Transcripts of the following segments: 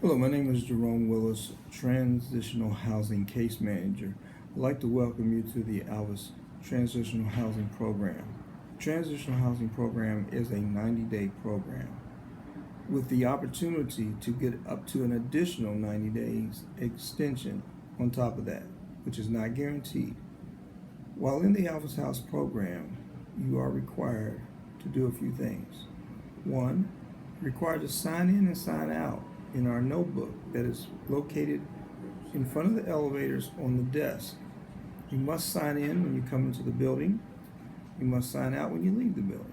Hello, my name is Jerome Willis, Transitional Housing Case Manager. I'd like to welcome you to the Alvis Transitional Housing Program. Transitional Housing Program is a 90-day program with the opportunity to get up to an additional 90 days extension on top of that, which is not guaranteed. While in the Alvis House program, you are required to do a few things. One, required to sign in and sign out in our notebook that is located in front of the elevators on the desk. You must sign in when you come into the building. You must sign out when you leave the building.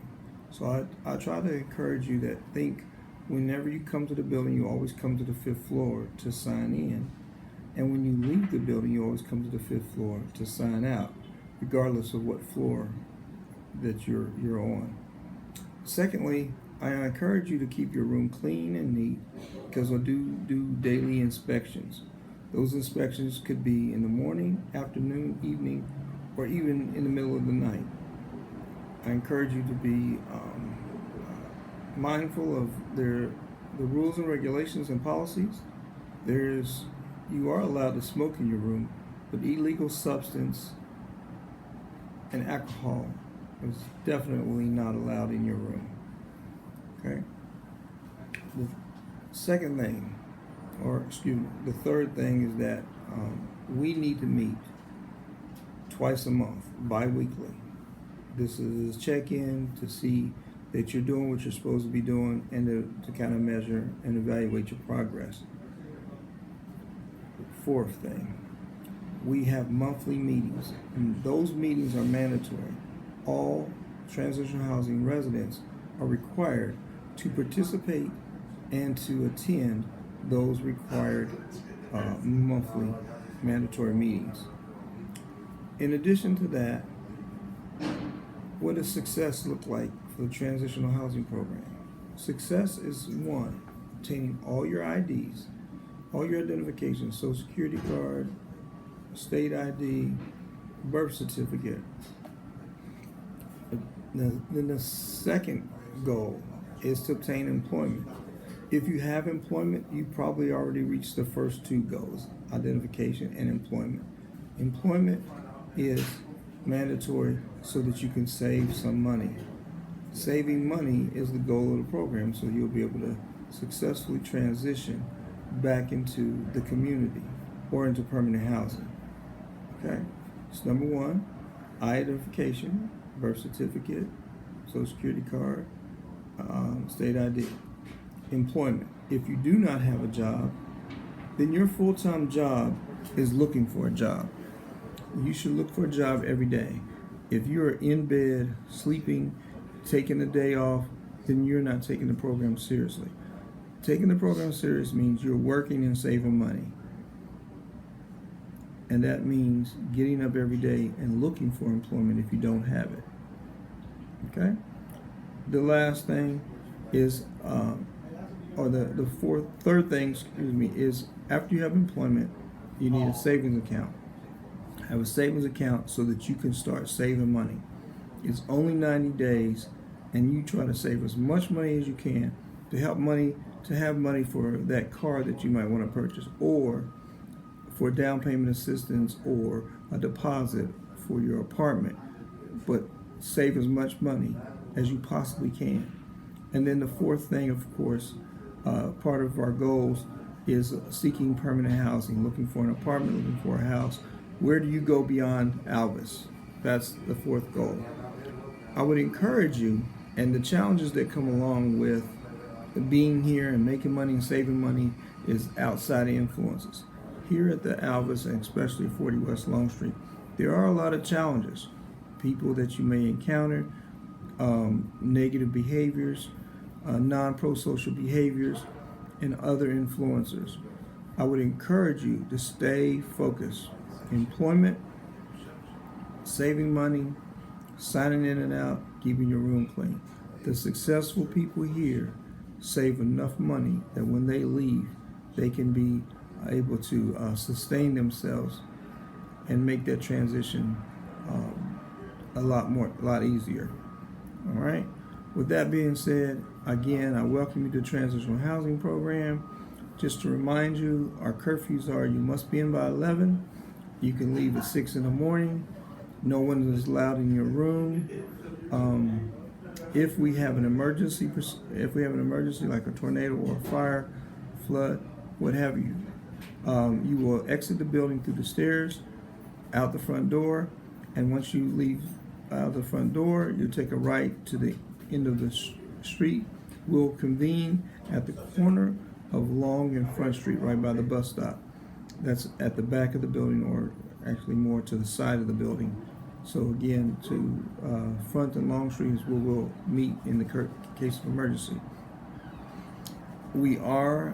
So I try to encourage you that think whenever you come to the building, you always come to the 5th floor to sign in. And when you leave the building, you always come to the 5th floor to sign out, regardless of what floor that you're on. Secondly, I encourage you to keep your room clean and neat because we'll do daily inspections. Those inspections could be in the morning, afternoon, evening, or even in the middle of the night. I encourage you to be mindful of the rules and regulations and policies. You are allowed to smoke in your room, but illegal substance and alcohol is definitely not allowed in your room. Okay. The third thing is that we need to meet twice a month, bi-weekly. This is a check-in to see that you're doing what you're supposed to be doing and to kind of measure and evaluate your progress. Fourth thing, we have monthly meetings, and those meetings are mandatory. All transitional housing residents are required to participate and to attend those required monthly mandatory meetings. In addition to that, what does success look like for the transitional housing program? Success is one, obtaining all your IDs, all your identifications, Social Security card, state ID, birth certificate. Then the second goal is to obtain employment. If you have employment, you probably already reached the first two goals, identification and employment. Employment is mandatory so that you can save some money. Saving money is the goal of the program, so you'll be able to successfully transition back into the community or into permanent housing. Okay, so number one, identification, birth certificate, Social Security card, state ID. Employment. If you do not have a job, then your full-time job is looking for a job. You should look for a job every day. If you're in bed, sleeping, taking a day off, then you're not taking the program seriously. Taking the program serious means you're working and saving money. And that means getting up every day and looking for employment if you don't have it. Okay? The last thing is, third thing, is after you have employment, you need a savings account. Have a savings account so that you can start saving money. It's only 90 days, and you try to save as much money as you can to have money for that car that you might want to purchase, or for down payment assistance, or a deposit for your apartment. But save as much money as you possibly can. And then the fourth thing, of course, part of our goals is seeking permanent housing, looking for an apartment, looking for a house. Where do you go beyond Alvis? That's the fourth goal. I would encourage you, and the challenges that come along with being here and making money and saving money is outside influences. Here at the Alvis, and especially 40 West Long Street, there are a lot of challenges. People that you may encounter, negative behaviors, non-pro-social behaviors, and other influencers. I would encourage you to stay focused. Employment, saving money, signing in and out, keeping your room clean. The successful people here save enough money that when they leave, they can be able to sustain themselves and make that transition a lot easier. All right. With that being said, again, I welcome you to the Transitional Housing Program. Just to remind you, our curfews are: you must be in by 11. You can leave at 6 in the morning. No one is allowed in your room. If we have an emergency like a tornado or a fire, flood, what have you, you will exit the building through the stairs, out the front door, and once you leave out the front door, you take a right to the end of the street. We'll convene at the corner of Long and Front Street, right by the bus stop. That's at the back of the building, or actually more to the side of the building. So again, to Front and Long Street is where we'll meet in the case of emergency. We are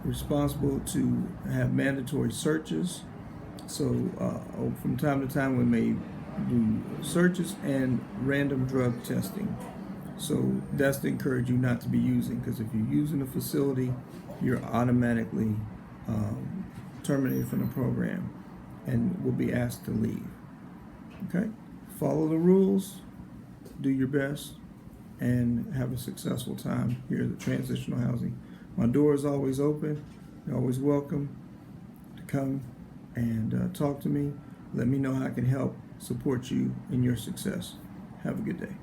responsible to have mandatory searches. So from time to time we may do searches and random drug testing. So that's to encourage you not to be using, because if you're using a facility, you're automatically terminated from the program and will be asked to leave. Okay? Follow the rules, do your best, and have a successful time here at the Transitional Housing. My door is always open. You're always welcome to come and talk to me. Let me know how I can help support you in your success. Have a good day.